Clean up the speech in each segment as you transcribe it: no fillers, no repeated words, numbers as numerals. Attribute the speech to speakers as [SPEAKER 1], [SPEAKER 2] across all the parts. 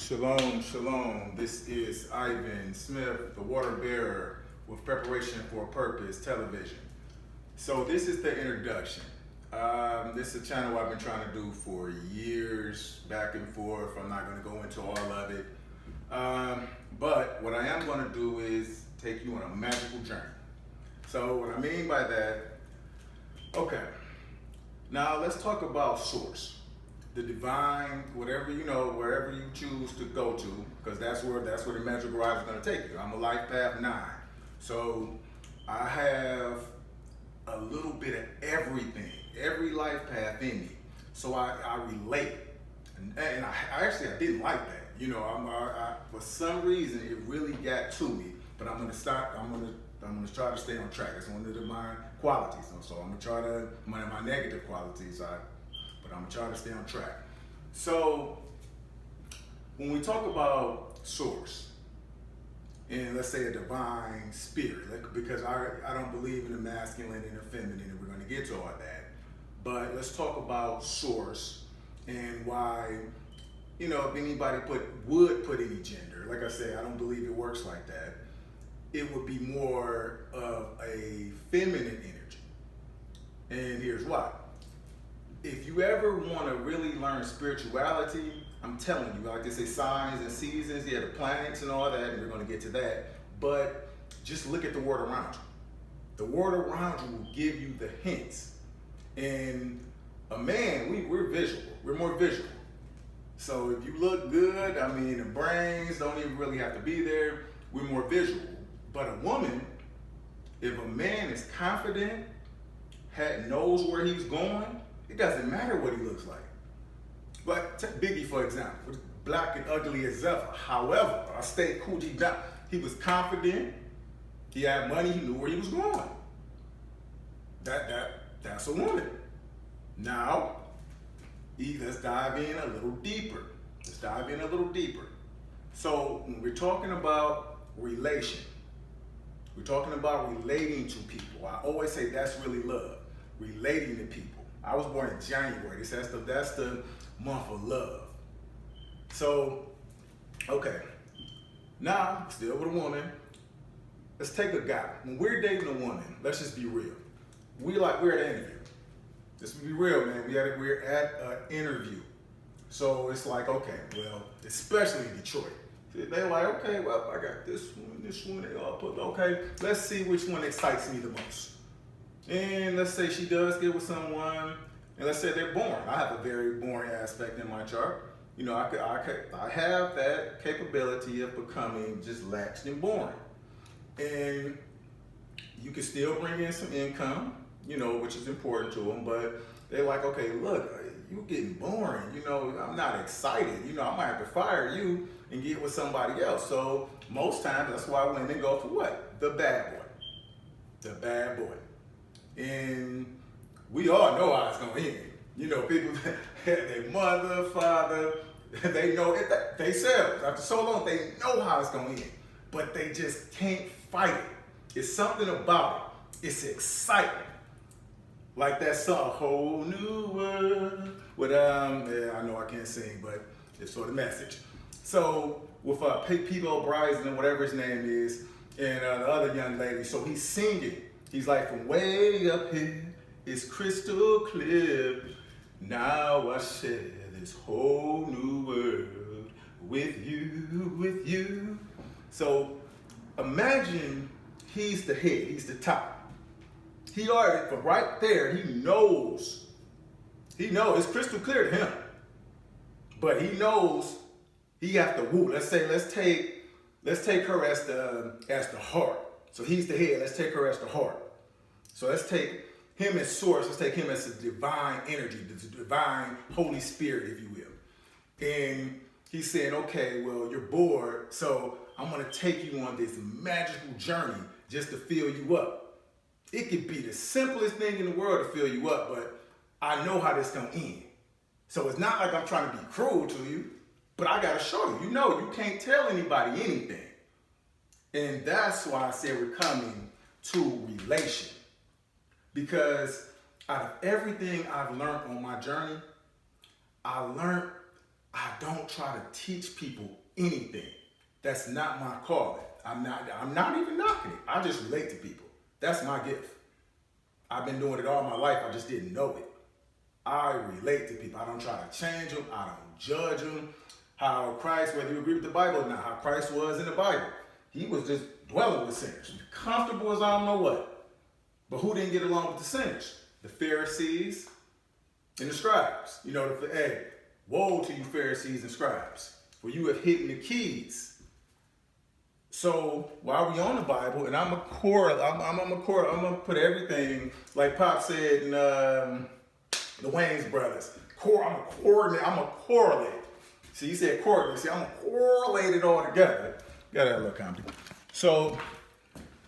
[SPEAKER 1] Shalom, shalom. This is Ivan Smith, the water bearer with Preparation for a Purpose television. So this is the introduction. This is a channel I've been trying to do for years, back and forth. I'm not going to go into all of it. But what I am going to do is take you on a magical journey. So what I mean by that, okay. Now let's talk about source. The divine, whatever, wherever you choose to go to, because that's where the magic garage is going to take you. I'm a life path 9. So I have a little bit of everything, every life path in me. So I relate. And I didn't like that. For some reason, it really got to me. But I'm going to stop. I'm going to try to stay on track. It's one of my qualities. So I'm going to try to, my negative qualities, but I'm gonna try to stay on track. So when we talk about source, and let's say a divine spirit, because I don't believe in the masculine and the feminine, and we're gonna get to all that. But let's talk about source and why, if anybody would put any gender, like I said, I don't believe it works like that. It would be more of a feminine energy. And here's why. If you ever want to really learn spirituality, I'm telling you, like they say, signs and seasons, the planets and all that, and we're going to get to that. But just look at the world around you. The world around you will give you the hints. And a man, we're visual. We're more visual. So if you look good, the brains don't even really have to be there. We're more visual. But a woman, if a man is confident, knows where he's going, it doesn't matter what he looks like. But take Biggie, for example, black and ugly as ever. However, I stayed cool deep down. He was confident. He had money. He knew where he was going. That's a woman. Now, let's dive in a little deeper. So when we're talking about relation, we're talking about relating to people. I always say that's really love. Relating to people. I was born in January. That's the month of love. So, okay. Now, still with a woman. Let's take a guy. When we're dating a woman, let's just be real. We're at an interview. Let's be real, man. We're at an interview. So it's like, okay, well, especially in Detroit. They're like, okay, well, I got this one, they all put, okay, let's see which one excites me the most. And let's say she does get with someone, and let's say they're boring. I have a very boring aspect in my chart. I have that capability of becoming just laxed and boring. And you can still bring in some income, which is important to them, but they're like, okay, look, you getting boring. I'm not excited. I might have to fire you and get with somebody else. So most times, that's why women go for what? The bad boy. The bad boy. And we all know how it's going to end. People, their mother, father, they know it themselves. After so long, they know how it's going to end. But they just can't fight it. It's something about it. It's excitement. Like that song, Whole New World. With, I know I can't sing, but it's for the message. So with Pete O'Brien and whatever his name is, and the other young lady, so he's singing. He's like, from way up here, it's crystal clear. Now I share this whole new world with you. So imagine he's the head, he's the top. He already, from right there, he knows, it's crystal clear to him. But he knows he have to woo. Let's take her as the heart. So he's the head. Let's take her as the heart. So let's take him as source. Let's take him as the divine energy, the divine Holy Spirit, if you will. And he's saying, okay, well, you're bored, so I'm going to take you on this magical journey just to fill you up. It could be the simplest thing in the world to fill you up, but I know how this going to end. So it's not like I'm trying to be cruel to you, but I got to show you. You can't tell anybody anything. And that's why I said we're coming to relation. Because out of everything I've learned on my journey, I learned I don't try to teach people anything. That's not my calling. I'm not even knocking it. I just relate to people. That's my gift. I've been doing it all my life. I just didn't know it. I relate to people. I don't try to change them. I don't judge them. How Christ, whether you agree with the Bible or not, how Christ was in the Bible. He was just dwelling with sinners. Comfortable as I don't know what. But who didn't get along with the sinners? The Pharisees and the scribes. You know, hey, woe to you Pharisees and scribes, for you have hidden the keys. So while we on the Bible, and I'm gonna put everything, like Pop said in the Wayans brothers. I'm a correlate. See, he said correlate. See, I'm gonna correlate it all together. Got that little comedy. So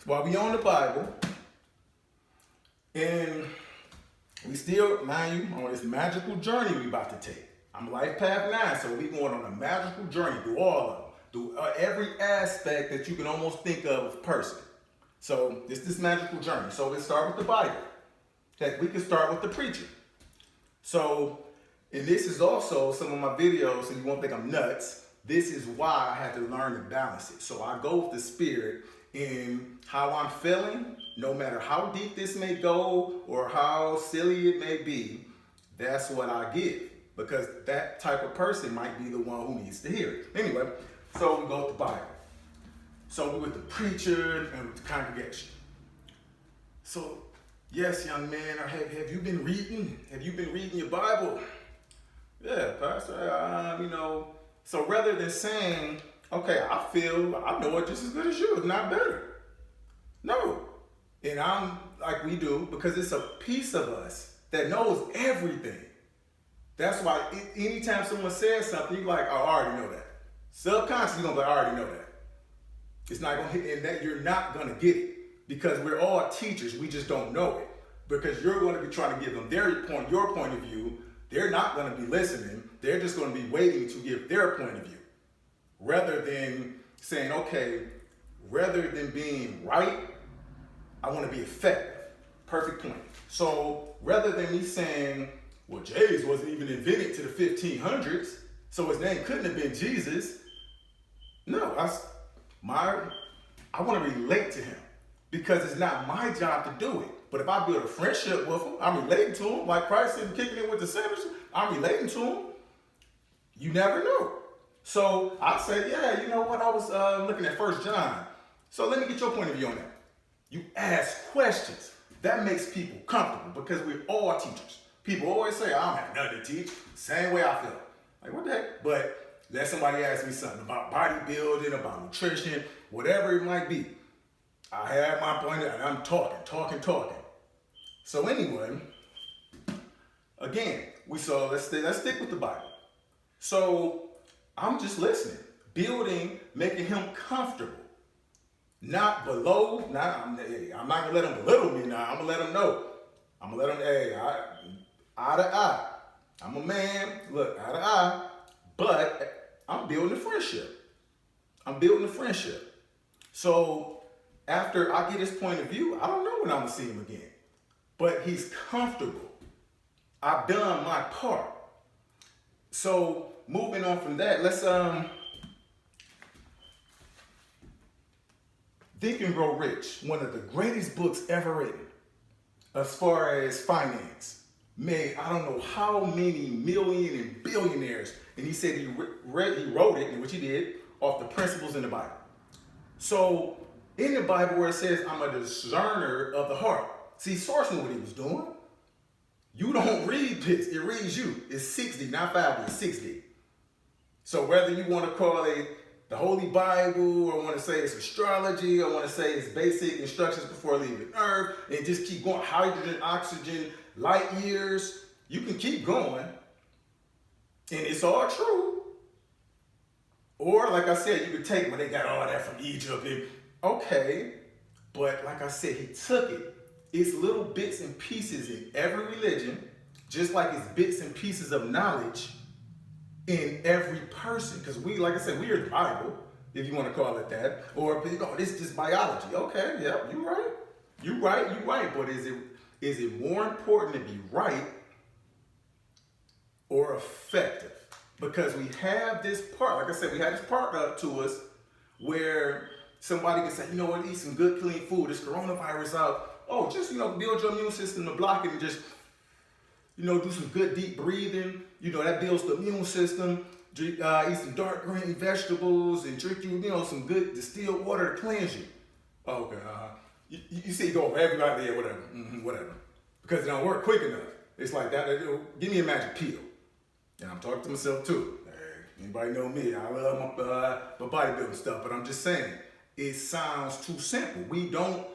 [SPEAKER 1] while we on the Bible, and we still, mind you, on this magical journey we about to take. I'm Life Path 9, so we going on a magical journey through all of them, through every aspect that you can almost think of a person. So this magical journey. So let's start with the Bible. Heck, we can start with the preacher. So, and this is also some of my videos, so you won't think I'm nuts. This is why I had to learn to balance it. So I go with the spirit in how I'm feeling, no matter how deep this may go or how silly it may be, that's what I give. Because that type of person might be the one who needs to hear it. Anyway, so we go with the Bible. So we with the preacher and with the congregation. So, yes, young man, have you been reading? Have you been reading your Bible? Yeah, Pastor, you know. So rather than saying, okay, I know it just as good as you, if not better. No. And I'm like we do, because it's a piece of us that knows everything. That's why anytime someone says something, you're like, oh, I already know that. Subconsciously, you're going to be like, I already know that. It's not going to hit, and that you're not going to get it. Because we're all teachers, we just don't know it. Because you're going to be trying to give them your point of view. They're not going to be listening. They're just going to be waiting to give their point of view. Rather than saying, okay, rather than being right, I want to be effective. Perfect point. So rather than me saying, well, J's wasn't even invented to the 1500s, so his name couldn't have been Jesus. No, I want to relate to him because it's not my job to do it. But if I build a friendship with him, I'm relating to him, like Christ said, kicking it with the sinners, I'm relating to him. You never know. So I said, yeah, you know what? I was looking at 1 John. So let me get your point of view on that. You ask questions. That makes people comfortable because we're all teachers. People always say, I don't have nothing to teach. Same way I feel. Like, what the heck? But let somebody ask me something about bodybuilding, about nutrition, whatever it might be. I have my point and I'm talking. So anyway, again, let's stick with the Bible. So I'm just listening, building, making him comfortable. Not below, I'm not gonna let him belittle me now. I'm gonna let him know. I'm gonna let him, eye to eye. I'm a man, look, eye to eye, but I'm building a friendship. So after I get his point of view, I don't know when I'm gonna see him again. But he's comfortable. I've done my part. So moving on from that, let's Think and Grow Rich, one of the greatest books ever written as far as finance. Made I don't know how many million and billionaires, and he said he wrote it, which he did, off the principles in the Bible. So in the Bible where it says, I'm a discerner of the heart. See, Source knew what he was doing. You don't read this, it reads you. It's 60, not 50, it's 60. So whether you want to call it the Holy Bible, or want to say it's astrology, or want to say it's basic instructions before leaving Earth, and just keep going, hydrogen, oxygen, light years, you can keep going, and it's all true. Or, like I said, you could take when they got all that from Egypt, and okay, but like I said, he took it. It's little bits and pieces in every religion, just like it's bits and pieces of knowledge in every person. Because we, like I said, we are the Bible, if you want to call it that. Or, you know, this is just biology. Okay, yeah, you're right. You're right. But is it more important to be right or effective? Because we have this part, like I said, we have this part up to us where somebody can say, you know what, eat some good, clean food, this coronavirus out. Oh, just, build your immune system to block it and just, do some good deep breathing. That builds the immune system. Drink, eat some dark green vegetables and drink some good distilled water to cleanse you. Okay, you see, you go over everybody, yeah, whatever, whatever. Because it don't work quick enough. It's like that, give me a magic pill. And I'm talking to myself too. Hey, anybody know me? I love my bodybuilding stuff, but I'm just saying, it sounds too simple. We don't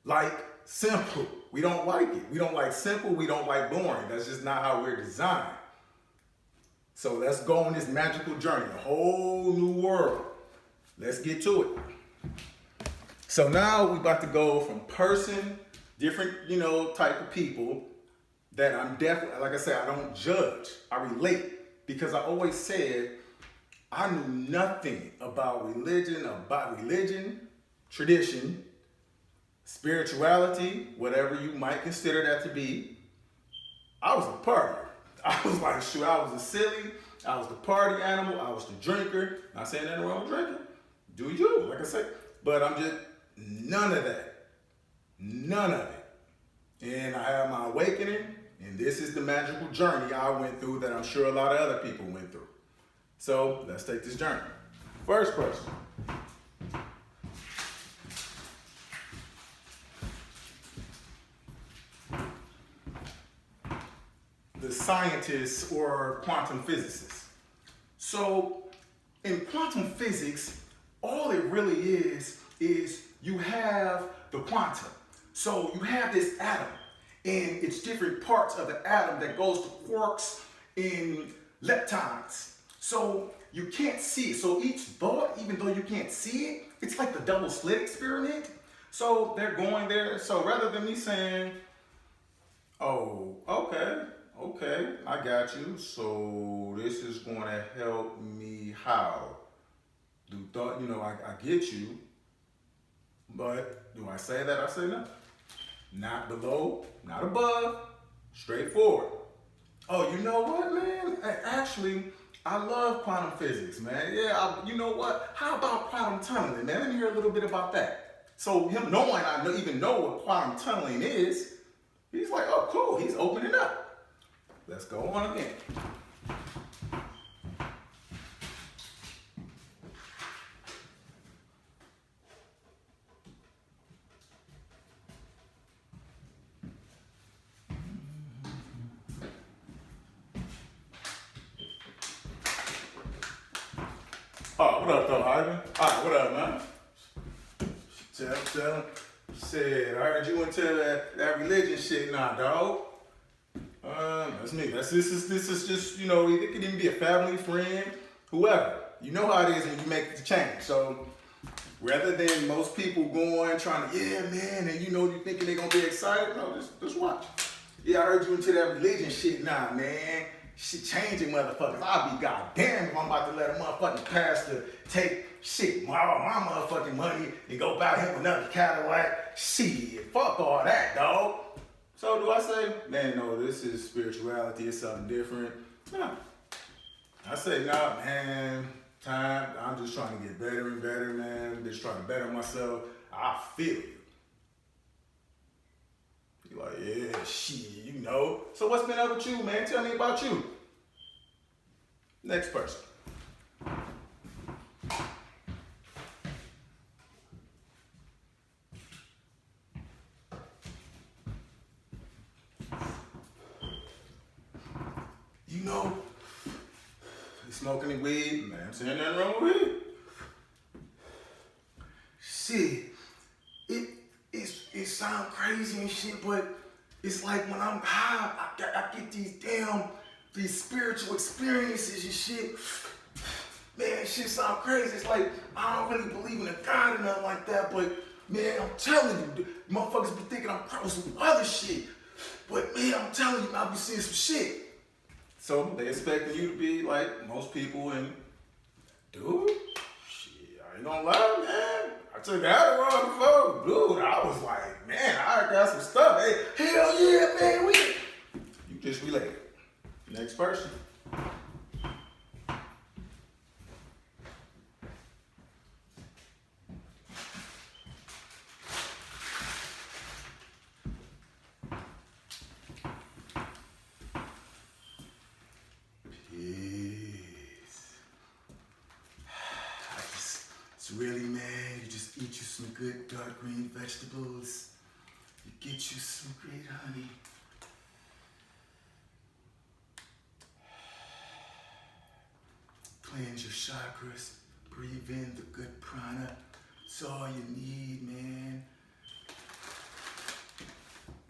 [SPEAKER 1] like simple. We don't like it. We don't like simple. We don't like boring. That's just not how we're designed. So let's go on this magical journey, a whole new world. Let's get to it. So now we're about to go from person, different, type of people that I'm definitely, like I said, I don't judge. I relate because I always said I knew nothing about religion, tradition, spirituality, whatever you might consider that to be. I was a partier. I was like, shoot, I was a silly, I was the party animal, I was the drinker. Not saying nothing wrong with drinking. Do you, like I said. But I'm just, none of that. None of it. And I had my awakening, and this is the magical journey I went through that I'm sure a lot of other people went through. So let's take this journey. First person. The scientists or quantum physicists. So in quantum physics, all it really is you have the quantum. So you have this atom and it's different parts of the atom that goes to quarks and leptons. So you can't see it. So each thought, even though you can't see it, it's like the double slit experiment. So they're going there. So rather than me saying, oh, okay, I got you. So this is going to help me how? I get you. But do I say that? I say no. Not below, not above, straightforward. Oh, you know what, man? Actually, I love quantum physics, man. Yeah, you know what? How about quantum tunneling, man? Let me hear a little bit about that. So him knowing even know what quantum tunneling is, he's like, oh, cool. He's opening up. Let's go on again. Oh, what up, though, Ivan? All right, what up, man? Tell him. Said, I heard you into that religion shit now, dog. That's me. This is just, it could even be a family, friend, whoever. You know how it is when you make the change. So rather than most people going, trying to, yeah, man, and you thinking they're going to be excited, no, just watch. Yeah, I heard you into that religion shit now, man. Shit changing motherfuckers. I'll be goddamn if I'm about to let a motherfucking pastor take my motherfucking money and go buy him another Cadillac. Shit, fuck all that, dog. So do I say, man, no, this is spirituality, it's something different? No. I say, nah, man, I'm just trying to get better and better, man. Just trying to better myself. I feel you. You're like, yeah, shit, So what's been up with you, man? Tell me about you. Next person. He's smoking the weed, man. I'm saying nothing wrong with weed. Shit, it sounds crazy and shit, but it's like when I'm high, I get these spiritual experiences and shit. Man, shit sound crazy. It's like I don't really believe in a God or nothing like that, but man, I'm telling you, motherfuckers be thinking I'm crossing some other shit. But man, I'm telling you, I be seeing some shit. So they expecting you to be like most people, and dude, shit, I ain't gonna lie, man. I took Adderall before, dude. I was like, man, I got some stuff. Hey, hell yeah, man. You just related. Next person. good dark green vegetables. You get you some great honey. Cleanse your chakras. Breathe in the good prana. It's all you need, man.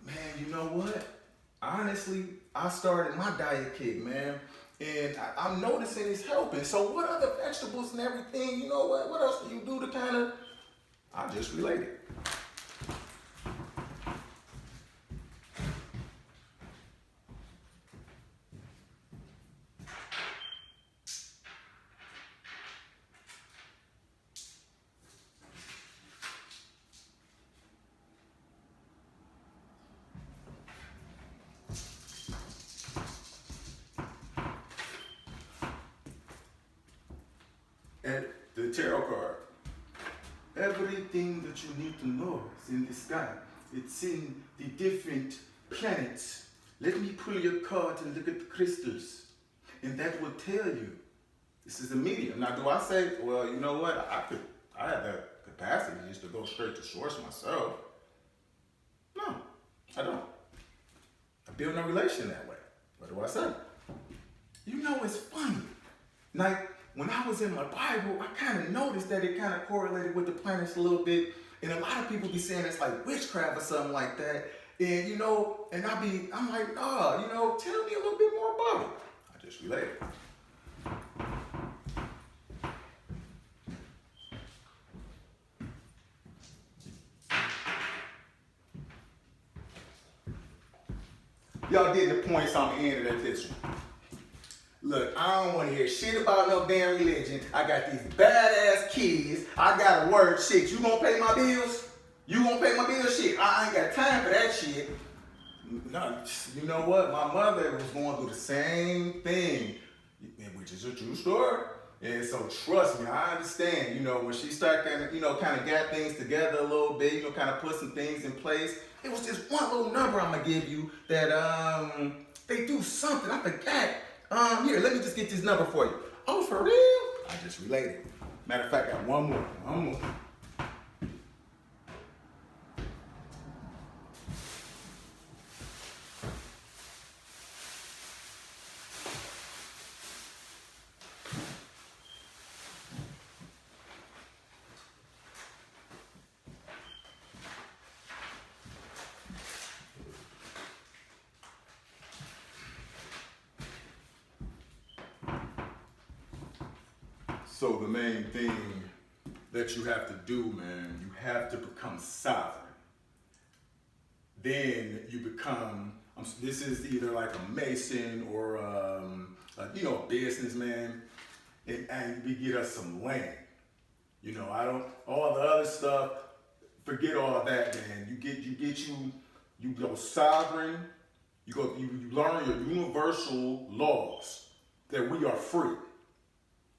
[SPEAKER 1] Man, you know what? Honestly, I started my diet kick, man. And I'm noticing it's helping. So what other vegetables and everything, you know what? What else do you do to kind of, I just relate it. And the tarot card. Everything that you need to know is in the sky. It's in the different planets. Let me pull your card and look at the crystals. And that will tell you. This is a medium. Now, do I say, well, you know what? I have that capacity just to go straight to source myself. No, I don't. I build no relation that way. What do I say? You know, it's funny. Like, when I was in my Bible, I kind of noticed that it kind of correlated with the planets a little bit. And a lot of people be saying it's like witchcraft or something like that. And, you know, and I'm like, nah, you know, tell me a little bit more about it. I just relate it. Y'all getting the points I'm ending at this one. Look, I don't want to hear shit about no damn religion. I got these badass kids. I gotta work. Shit, you gonna pay my bills? You gonna pay my bills? Shit, I ain't got time for that shit. No, you know what? My mother was going through the same thing, which is a true story. And so trust me, I understand. You know, when she started, kind of got things together a little bit, kind of put some things in place. It was just one little number I'm gonna give you that they do something. I forgot. Here, let me just get this number for you. Oh, for real? I just related. Matter of fact, I got one more. So the main thing that you have to do, man, you have to become sovereign. Then you become, this is either like a mason or a businessman, and we get us some land. All the other stuff, forget all that, man. You go sovereign, you learn your universal laws that we are free.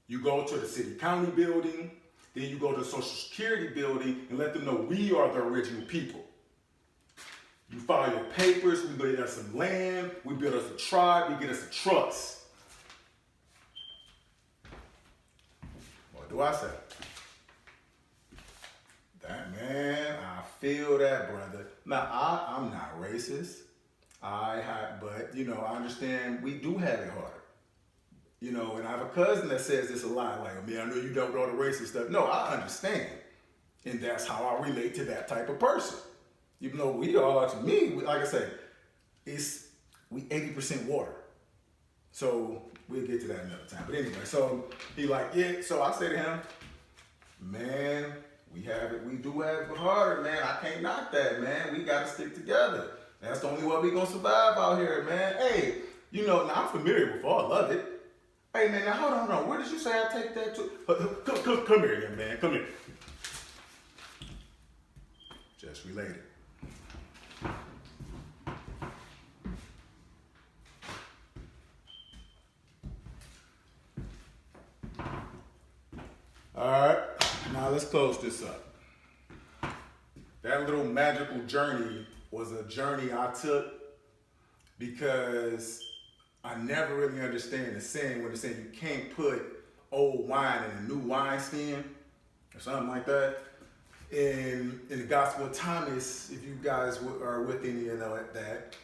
[SPEAKER 1] You go to the city county building, then you go to the Social Security building and let them know we are the original people. You file your papers, we get us some land, we build us a tribe, we get us a trust. What do I say? That man, I feel that, brother. Now, I'm not racist. But I understand we do have it harder. And I have a cousin that says this a lot, like, man, I know you don't know the racist stuff. No, I understand. And that's how I relate to that type of person. Even though we are, to me, like I say, we 80% water. So we'll get to that another time. But anyway, so he like, yeah, so I say to him, man, we do have it harder, man. I can't knock that, man. We gotta stick together. That's the only way we gonna survive out here, man. Hey, now I'm familiar with all of it. Hey, man, now hold on. Where did you say I take that to? Come here, young man. Come here. Just related. All right. Now let's close this up. That little magical journey was a journey I took because I never really understand the saying when they're saying you can't put old wine in a new wine skin or something like that. in the Gospel of Thomas, if you guys are with any, you know that,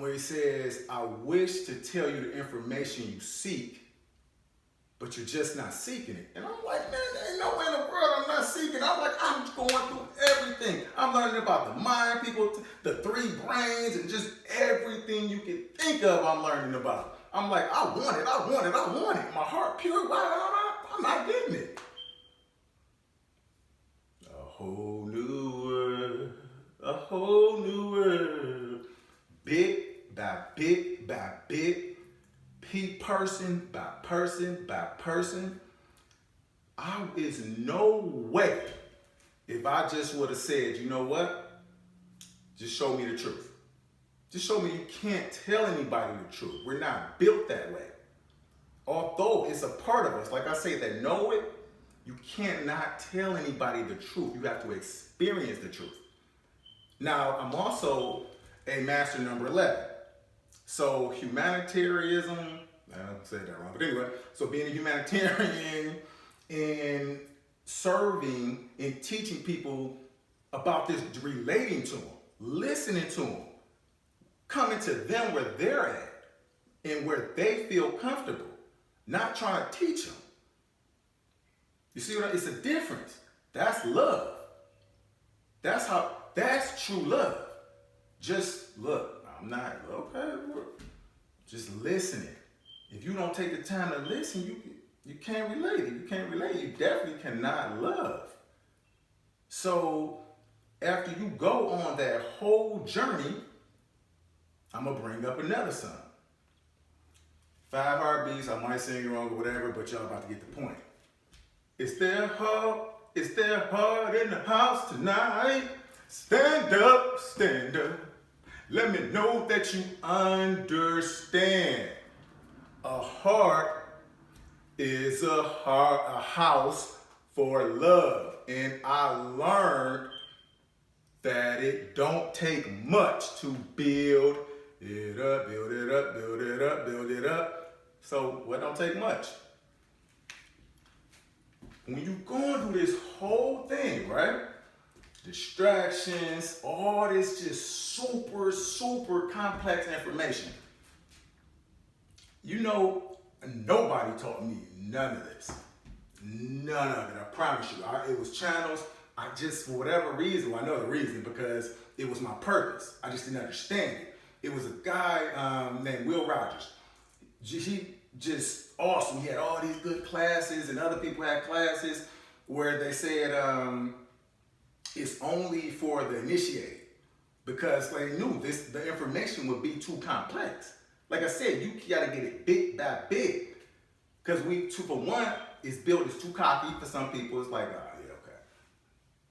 [SPEAKER 1] where he says, I wish to tell you the information you seek, but you're just not seeking it. And I'm like, man, there ain't nowhere in the world I'm not seeking. I'm like, I'm going through everything. I'm learning about the mind, people, the three brains, and just everything you can think of I'm learning about. I'm like, I want it, I want it, I want it. My heart pure, I'm not getting it. A whole new world. Bit by bit by bit, person by person by person. Is no way if I just would have said, you know what? Just show me the truth. Just show me you can't tell anybody the truth. We're not built that way. Although it's a part of us, like I say, that know it, you cannot tell anybody the truth. You have to experience the truth. Now, I'm also a master number 11. So humanitarianism, I said that wrong, but anyway, so being a humanitarian and serving and teaching people about this, relating to them, listening to them, coming to them where they're at and where they feel comfortable, not trying to teach them. You see what it's a difference. That's love. That's true love. Just look, I'm not, okay, look, just listening. If you don't take the time to listen, you can't relate it. You can't relate it. You definitely cannot love. So after you go on that whole journey, I'm going to bring up another song. 5 Heartbeats, I might sing it wrong or whatever, but y'all about to get the point. Is there heart in the house tonight? Stand up, stand up. Let me know that you understand. A heart is a house for love. And I learned that it don't take much to build it up, build it up, build it up, build it up. So what don't take much? When you're going through this whole thing, right? Distractions, all this just super, super complex information. You know, nobody taught me none of this. None of it, I promise you. It was channels. I just, for whatever reason, well, I know the reason, because it was my purpose. I just didn't understand it. It was a guy named Will Rogers. He just awesome. He had all these good classes, and other people had classes where they said it's only for the initiated, because they knew the information would be too complex. Like I said, you gotta get it bit by bit, because for one, it's too cocky for some people. It's like, oh yeah, okay,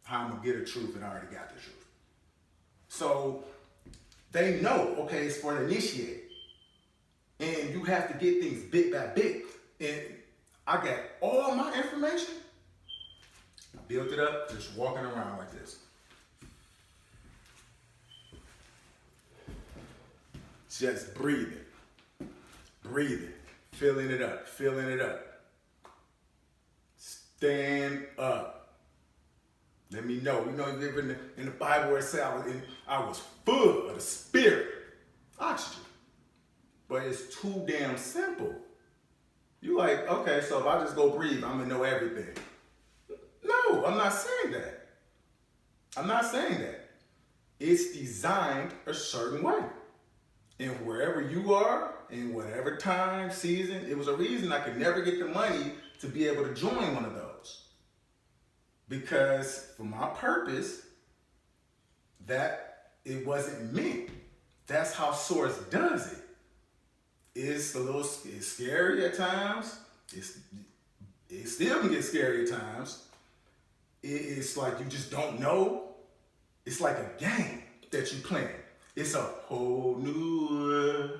[SPEAKER 1] how I'm gonna get the truth, and I already got the truth. So they know, okay, it's for the initiated. And you have to get things bit by bit. And I got all my information. I built it up just walking around like this. Just breathing, filling it up. Stand up. Let me know. You know, in the Bible where it said I was full of the Spirit, oxygen. But it's too damn simple. You like, okay, so if I just go breathe, I'm gonna know everything. No, I'm not saying that. It's designed a certain way. And wherever you are, in whatever time, season, it was a reason I could never get the money to be able to join one of those. Because for my purpose, that it wasn't me. That's how Source does it. It's scary at times. It still can get scary at times. It's like you just don't know. It's like a game that you playing. It's a whole new world.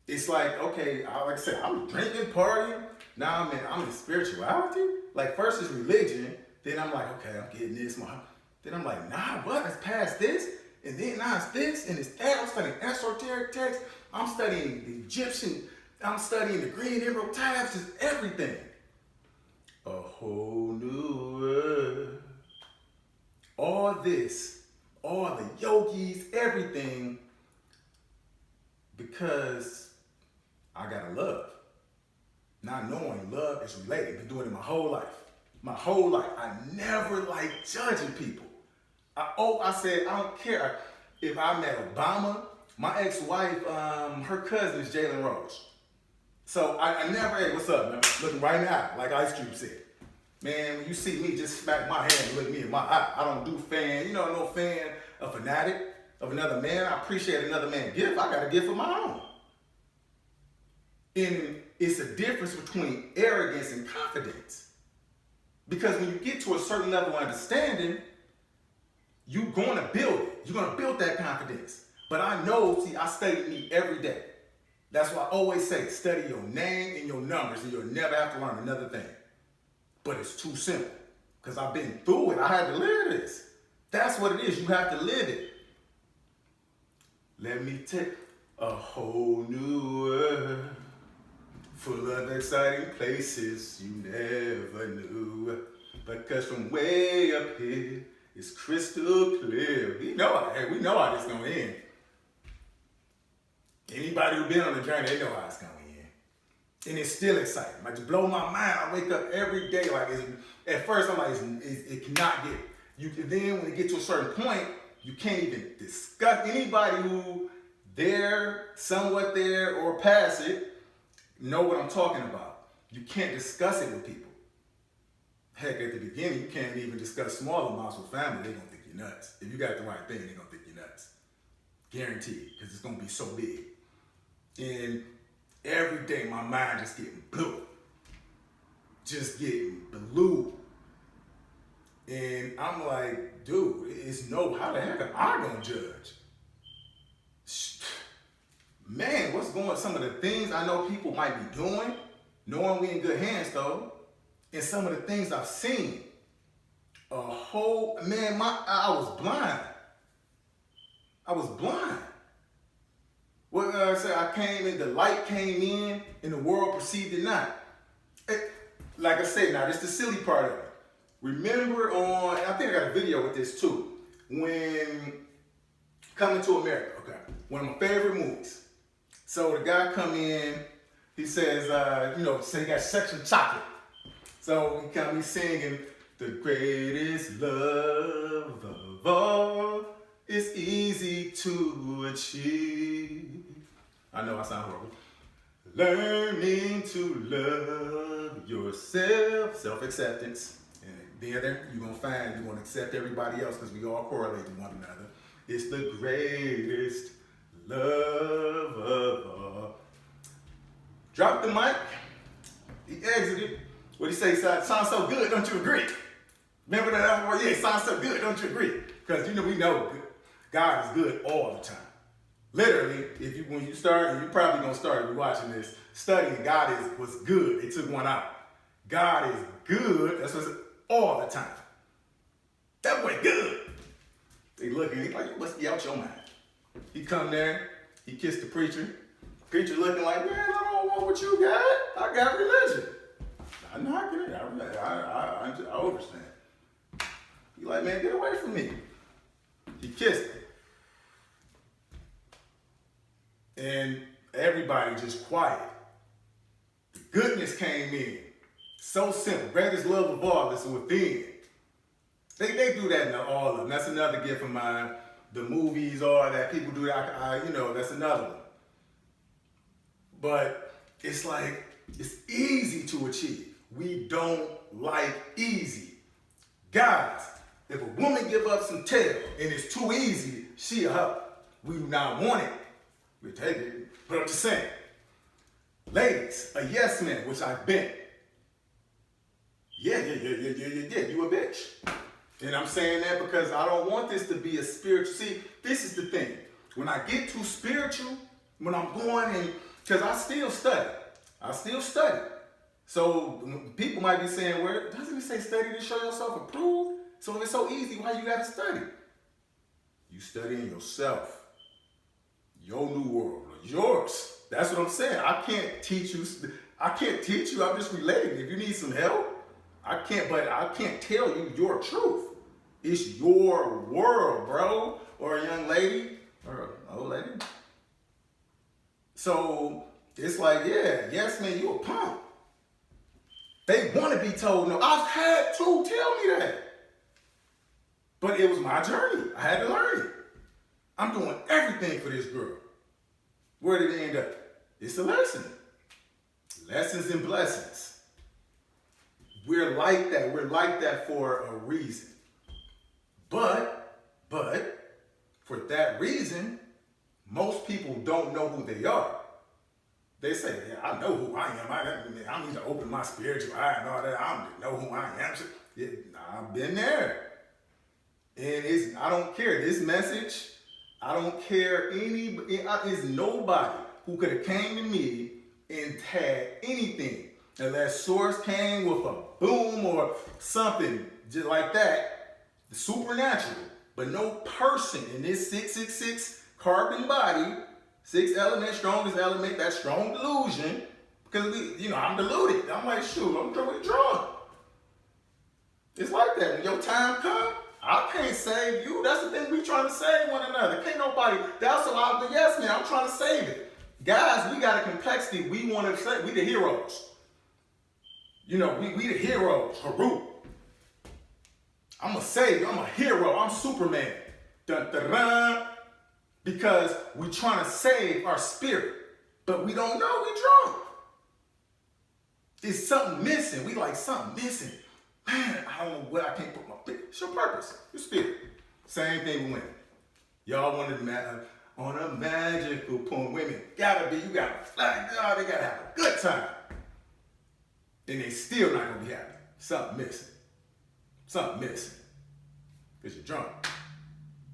[SPEAKER 1] It's like, okay, like I said, I'm drinking, partying. Now I'm in spirituality. Like first it's religion. Then I'm like, okay, I'm getting this. Then I'm like, nah, what? It's past this. And then now it's this and it's that. I'm studying esoteric texts. I'm studying the Egyptian. I'm studying the green emerald tabs. It's everything. a whole new world. All this, all the yogis, everything, because I gotta love. Not knowing love is relating. Been doing it my whole life. My whole life. I never liked judging people. I said, I don't care if I met Obama. My ex-wife, her cousin is Jalen Rose. So I never, hey, what's up, man? Looking right now, like Ice Cube said. Man, when you see me, just smack my hand and look me in my eye. I don't do fan, no fan, a fanatic of another man. I appreciate another man's gift. I got a gift of my own. And it's a difference between arrogance and confidence. Because when you get to a certain level of understanding, you're going to build it. You're going to build that confidence. But I know, I study me every day. That's why I always say, study your name and your numbers, and you'll never have to learn another thing. But it's too simple. Because I've been through it. I had to live this. That's what it is. You have to live it. Let me take a whole new world full of exciting places you never knew. Because from way up here, it's crystal clear. We know how this gonna end. Anybody who's been on the journey, they know how it's gonna end. And it's still exciting. Like, just blow my mind. I wake up every day like at first I'm like, it cannot get. Then when it gets to a certain point, you can't even discuss. Anybody who somewhat there, or past it, know what I'm talking about. You can't discuss it with people. Heck, at the beginning, you can't even discuss small amounts with family. They're gonna think you're nuts. If you got the right thing, they're gonna think you're nuts. Guaranteed, because it's gonna be so big. And every day, my mind just getting blue. Just getting blue. And I'm like, dude, how the heck am I gonna judge? Man, some of the things I know people might be doing, knowing we in good hands though, and some of the things I've seen, I was blind. I was blind. What I said, the light came in, and the world perceived it not. Like I said, now this is the silly part of it. Remember I think I got a video with this too, when Coming to America, okay, one of my favorite movies. So the guy come in, he says, say he got section chocolate. So he's singing, the greatest love of all is easy to achieve. I know I sound horrible. Learning to love yourself, self-acceptance. And then you're going to accept everybody else because we all correlate to one another. It's the greatest love of all. Drop the mic. He exited. What he say? Sounds so good, don't you agree? Remember that other word? Yeah, it sounds so good, don't you agree? Because we know God is good all the time. Literally, when you start, and you're probably gonna start if you're watching this, studying God was good. They took one out. God is good. That's what's all the time. That boy good. They look at him like, you must be out your mind. He come there, he kissed the preacher. Preacher looking like, man, I don't want what you got. I got religion. I'm not getting it. I understand. He like, man, get away from me. He kissed him. And everybody just quiet. The goodness came in. So simple. Greatest love of all is within. They do that in all of them. That's another gift of mine. The movies, all that. People do that. That's another one. But it's like, it's easy to achieve. We don't like easy. Guys, if a woman give up some tail and it's too easy, she a hoe. We do not want it. We take it. But I'm just saying. Ladies, a yes man, which I've been. Yeah, you a bitch. And I'm saying that because I don't want this to be a spiritual. See, this is the thing. When I get too spiritual, when I'm going and, because I still study. So people might be saying, well, doesn't it say study to show yourself approved? So if it's so easy, why you got to study? You studying yourself. Your new world, yours. That's what I'm saying. I can't teach you. I'm just relating. If you need some help, I can't tell you your truth. It's your world, bro, or a young lady, or an old lady. So it's like, yeah, yes, man, you a punk. They want to be told no. I've had to tell me that. But it was my journey. I had to learn it. I'm doing everything for this girl. Where did it end up? It's a lesson. Lessons and blessings. We're like that. We're like that for a reason. But, for that reason, most people don't know who they are. They say, yeah, I know who I am. I need to open my spiritual eye and all that. I don't know who I am. Yeah, I've been there. And I don't care. This message, I don't care it's nobody who could have came to me and had anything. Unless Source came with a boom or something just like that, supernatural. But no person in this 666 carbon body, 6 element, strongest element, that strong delusion, because I'm deluded. I'm like, shoot, I'm drunk. It's like that. When your time comes, I can't save you. That's the thing, we trying to save one another. Can't nobody, that's why I'm the yes man, I'm trying to save it. Guys, we got a complexity we want to say. We the heroes. We the heroes. Haru. I'm a savior. I'm a hero. I'm Superman. Dun, dun, dun. Because we trying to save our spirit. But we don't know we drunk. It's something missing. We like something missing. Man, I don't know what I can't put my spirit. It's your purpose. Your spirit. Same thing with women. Y'all wanted on a magical point. Women you gotta fly. They gotta have a good time. And they still not gonna be happy. Something missing. Because you're drunk.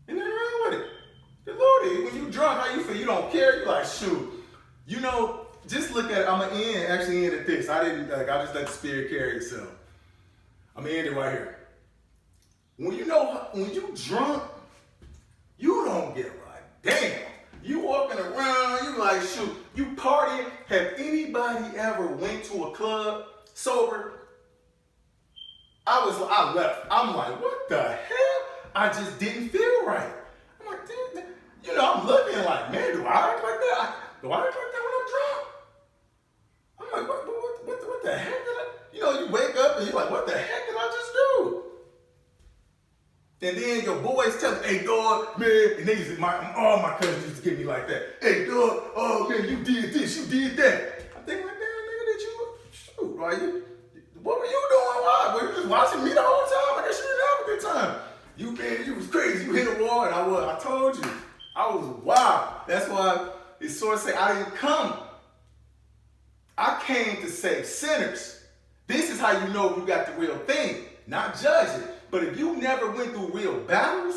[SPEAKER 1] And nothing wrong with it. Deluded. When you drunk, how you feel? You don't care. You like, shoot. Just look at it. I'm gonna end at this. I just let the spirit carry itself. I'm gonna end it right here. When you drunk, you don't give a damn. You walking around, you like, shoot, you partying. Have anybody ever went to a club sober? I left. I'm like, what the hell? I just didn't feel right. I'm like, dude, I'm looking like, man, do I act like that? Do I act like that when I'm drunk? I'm like, what the heck did I? You wake up and you're like, what the heck did I just do? And then your boys tell me, hey, dog, man, and all my cousins used to get me like that. Hey, dog, oh, man, you did this, you did that. I'm thinking like, damn, nigga, what were you doing? Why? Were you just watching me the whole time? I guess you didn't have a good time. You was crazy. You hit a wall, and I told you. I was wild. That's why it's sort of say, I didn't come. I came to save sinners. This is how you know you got the real thing. Not judge it. But if you never went through real battles,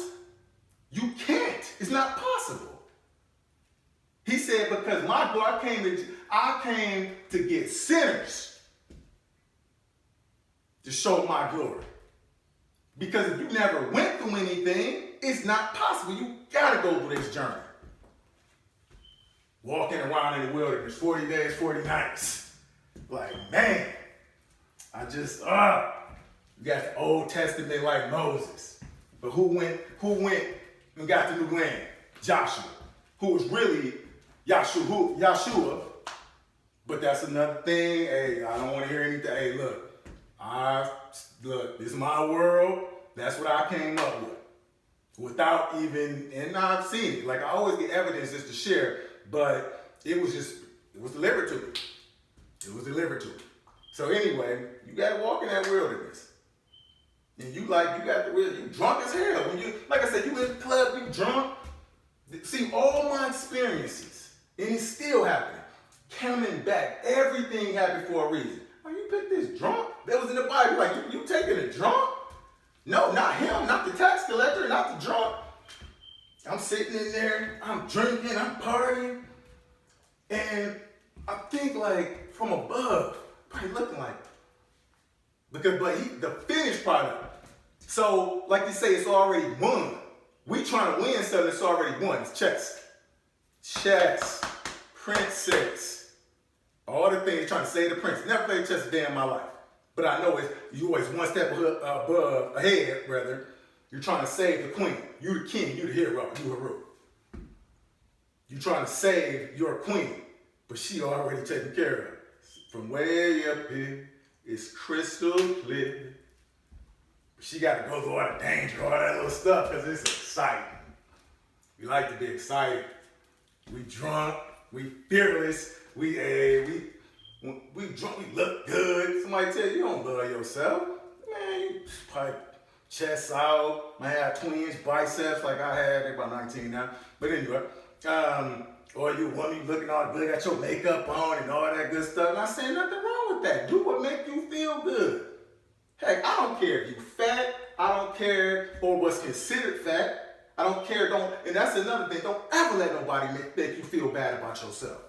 [SPEAKER 1] you can't. It's not possible. He said, because my glory, I came to get sinners to show my glory. Because if you never went through anything, it's not possible. You gotta go through this journey. Walking around in the wilderness, 40 days, 40 nights. Like, man, you got the Old Testament like Moses. But who went and got the new land? Joshua, who was really Yahshua. But that's another thing. Hey, I don't want to hear anything. Hey, look, this is my world. That's what I came up with. Without even, and I've seen it. Like, I always get evidence just to share, but it was delivered to me. It was delivered to me. So anyway, you got to walk in that wilderness. And you got the real, you drunk as hell. When like I said, you in the club, you drunk. See, all my experiences, and it's still happening. Coming back, everything happened for a reason. Oh, you picked this drunk? That was in the Bible. Like, you taking a drunk? No, not him, not the tax collector, not the drunk. I'm sitting in there, I'm drinking, I'm partying. And I think like from above, probably looking like, but the finished product. So, like they say, it's already won. We trying to win something that's already won. It's chess. Chess. Princess. All the things trying to save the princess. Never played chess a day in my life. But I know you always one step ahead, rather. You're trying to save the queen. You the king, you the hero, you Haru. You're trying to save your queen, but she already taken care of. From way up here, it's crystal clear. She got to go through all the danger, all that little stuff, because it's exciting. We like to be excited. We drunk, we fearless, we drunk, we look good. Somebody tell you don't love yourself. Man, you probably chest out, might have 20-inch biceps like I had, they're about 19 now. But anyway, or you woman looking all good, got your makeup on and all that good stuff. Not saying nothing wrong with that. Do what make you feel good. Heck, I don't care if you fat. I don't care or what's considered fat. I don't care. And that's another thing. Don't ever let nobody make you feel bad about yourself.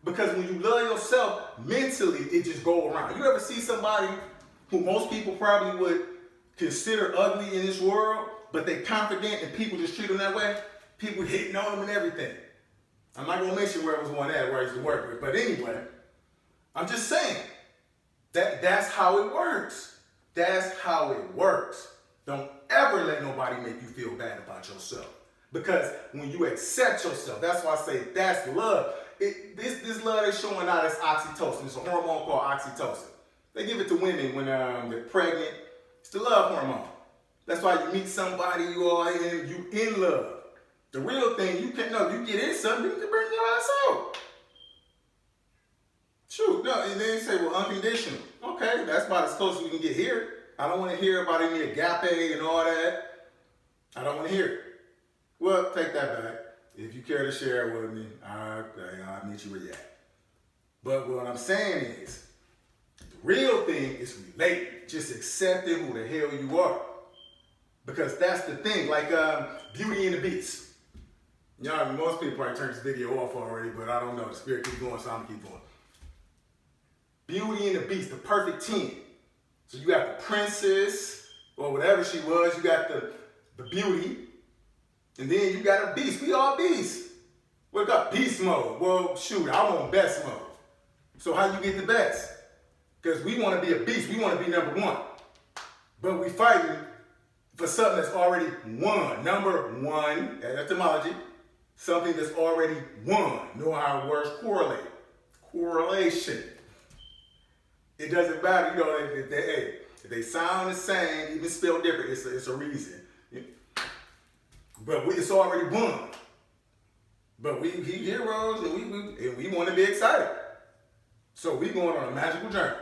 [SPEAKER 1] Because when you love yourself, mentally, it just go around. You ever see somebody who most people probably would consider ugly in this world, but they confident and people just treat them that way? People hitting on them and everything. I'm not going to mention where it was one at, where I used to work with. But anyway, I'm just saying that's how it works. That's how it works. Don't ever let nobody make you feel bad about yourself. Because when you accept yourself, that's why I say that's love. This love they're showing out is oxytocin. It's a hormone called oxytocin. They give it to women when they're pregnant. It's the love hormone. That's why you meet somebody, you in love. The real thing, you get in something, you can bring your ass out. Shoot, no, and then you say, well, unconditional. Okay, that's about as close as we can get here. I don't want to hear about any agape and all that. I don't want to hear it. Well, take that back. If you care to share it with me, I'll meet you where you at. But what I'm saying is, the real thing is relating. Just accepting who the hell you are. Because that's the thing, like Beauty and the Beast. You know, most people probably turned this video off already, but I don't know. The spirit keeps going, so I'm going to keep going. Beauty and the Beast, the perfect 10. So you got the princess, or whatever she was. You got the beauty. And then you got a beast. We all beasts. What about beast mode? Well, shoot, I want best mode. So how you get the best? Because we want to be a beast. We want to be number one. But we fighting for something that's already won. Number one, etymology, something that's already won. Know how words correlate. Correlation. It doesn't matter, if they sound the same, even spelled different, it's a reason. But it's already won. But we heroes and we want to be excited. So we going on a magical journey.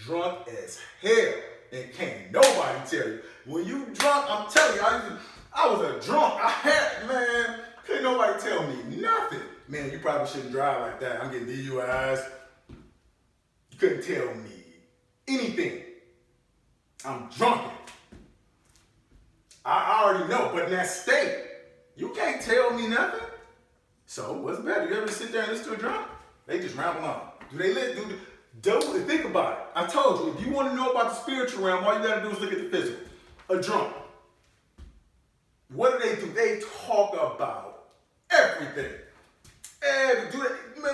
[SPEAKER 1] Drunk as hell. And can't nobody tell you. When you drunk, I'm telling you, I was a drunk. Couldn't nobody tell me nothing. Man, you probably shouldn't drive like that. I'm getting DUIs. You couldn't tell me anything. I'm drunken. I already know, but in that state, you can't tell me nothing. So what's better? You ever sit there and listen to a drunk? They just ramble on. Think about it. I told you, if you want to know about the spiritual realm, all you got to do is look at the physical. A drunk. What do? They talk about everything.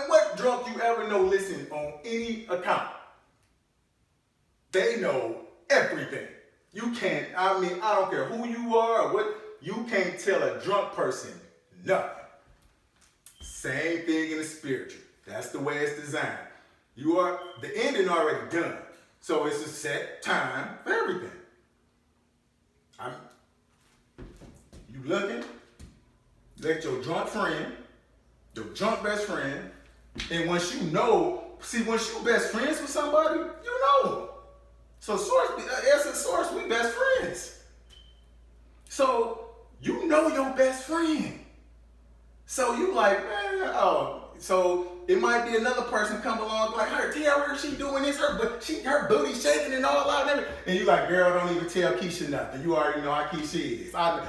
[SPEAKER 1] What drunk you ever know listen on any account? They know everything. You can't, I don't care who you are or what, you can't tell a drunk person nothing. Same thing in the spiritual. That's the way it's designed. The ending already done. So it's a set time for everything. You looking, let your drunk friend, your drunk best friend, and once you best friends with somebody, you know them. So source, we best friends. So you know your best friend. So you like, so it might be another person come along like, tell her she doing this, her booty shaking and all out and everything. And you like, girl, don't even tell Keisha nothing. You already know how Keisha is. I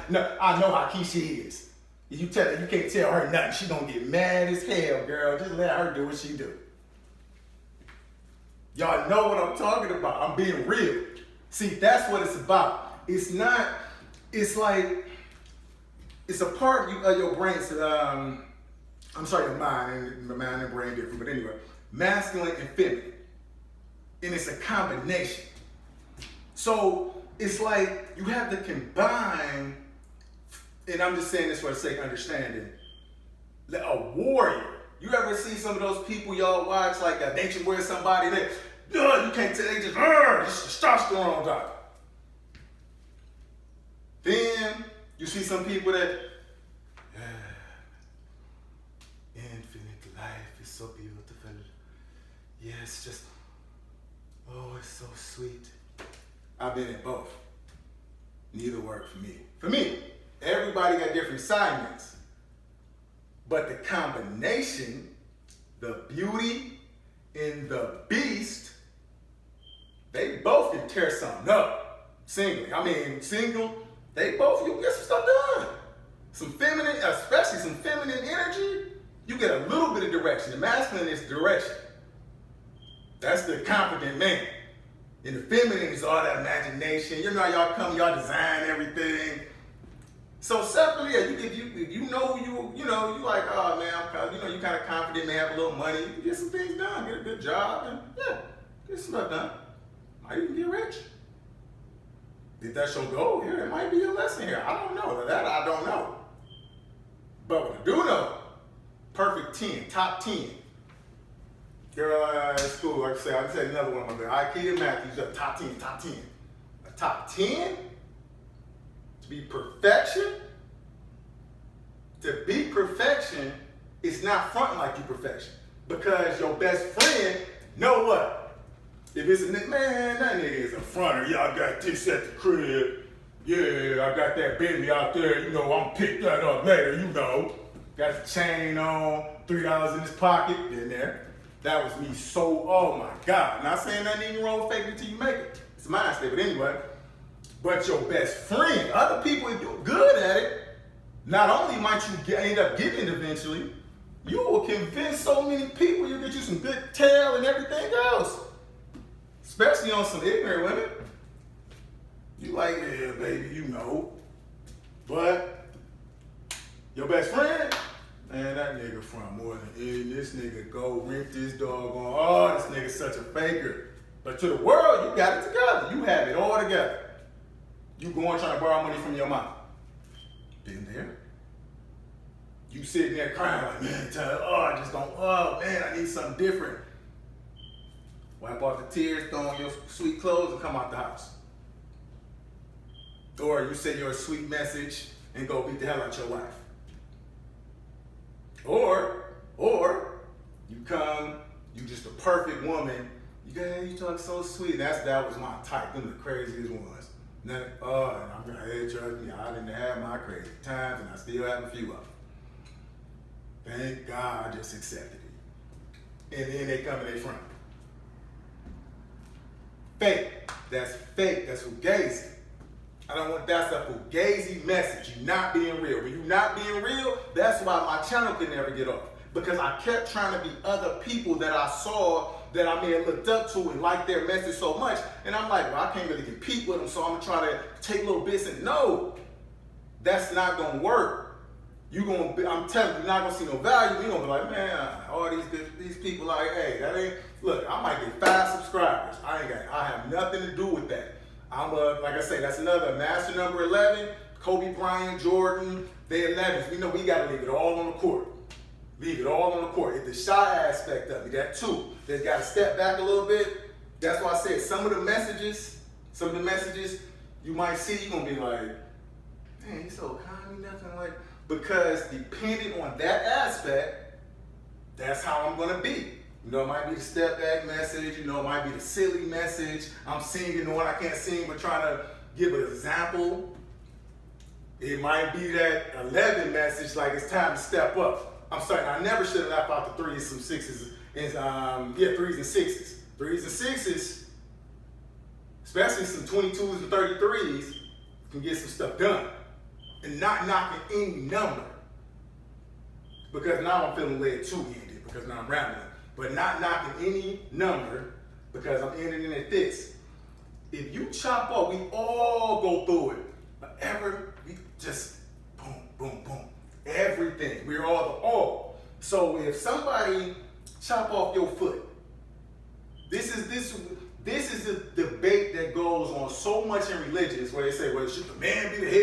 [SPEAKER 1] know how Keisha is. You can't tell her nothing. She gonna get mad as hell, girl. Just let her do what she do. Y'all know what I'm talking about. I'm being real. See, that's what it's about. It's not, it's like, it's a part of your brain. Your mind and brain different. But anyway, masculine and feminine. and it's a combination. So it's like you have to combine, and I'm just saying this for the sake of understanding, a warrior. You ever see some of those people y'all watch, like a nature where somebody that, you can't tell, they just testosterone drop. Then you see some people that, infinite life is so beautiful. Yeah, it's just, it's so sweet. I've been in both. Neither worked for me. For me, everybody got different assignments. But the combination, the beauty and the beast, they both can tear something up. Single, they both, you get some stuff done. Some feminine, especially some feminine energy, you get a little bit of direction. The masculine is direction. That's the confident man. And the feminine is all that imagination. You know how y'all come, y'all design everything. So separately, if you know who you like, oh man, you kind of confident, may have a little money, you can get some things done, get a good job, and get some stuff done. Might even get rich. If that's your goal here, it might be a lesson here. I don't know. That I don't know. But what I do know, perfect 10, top 10. Girl, school, like I say, I'll say another one of them. IKEA Matthews, top 10. A top 10? To be perfection? To be perfection is not fronting like you perfection. Because your best friend, know what? If it's a nigga, man, that nigga is a fronter. Y'all got this at the crib. Yeah, I got that baby out there. I'm pick that up later, Got the chain on, $3 in his pocket, in there. That was me so, oh my God. Not saying nothing even wrong with faking it till you make it. It's a mind state, but anyway. But your best friend, other people, if you're good at it, not only might you end up getting it eventually, you will convince so many people you'll get you some good tail and everything else. Especially on some ignorant women. You like, yeah, baby, But your best friend, man, that nigga from more than any. This nigga go rent this dog on. This nigga's such a faker. But to the world, you got it together. You have it all together. You going trying to borrow money from your mom. Been there. You sitting there crying like, man, I need something different. Wipe off the tears, throw on your sweet clothes, and come out the house. Or you send your sweet message and go beat the hell out your wife. Or you come, you just a perfect woman. You talk so sweet. That was my type. Them the craziest ones. And I'm gonna trust me. I didn't have my crazy times, and I still have a few of them. Thank God I just accepted it. And then they come and they front. Fake. That's fake. That's fugazi. I don't want that's a fugazi message. You're not being real. When you're not being real, that's why my channel could never get off. Because I kept trying to be other people that I saw that I may have looked up to and liked their message so much. And I'm like, well, I can't really compete with them, so I'm going to try to take little bits and no, that's not going to work. I'm telling you, you're not going to see no value. You're going to be like, man, all these people like, hey, that ain't, look, I might get 5 subscribers. I have nothing to do with that. Like I say, that's another master number 11, Kobe Bryant, Jordan, they 11s. We know we got to leave it all on the court. Leave it all on the court. It's the shy aspect of it, that too. They got to step back a little bit. That's why I said some of the messages you might see, you're going to be like, man, he's so kind, nothing like, because depending on that aspect, that's how I'm going to be. It might be the step back message, it might be the silly message. I'm singing the one I can't sing, but trying to give an example. It might be that 11 message, like it's time to step up. I'm sorry, I never should have left out the 3s and some 6s. And 3s and 6s. 3s and 6s, especially some 22s and 33s, can get some stuff done. And not knocking any number. Because now I'm feeling led two-handed, because now I'm rambling. But not knocking any number, because I'm ending at this. If you chop off, we all go through it. We just boom, boom, boom. Everything. We're all the all. So if somebody chop off your foot, This is the debate that goes on so much in religions where they say, well, should the man be the head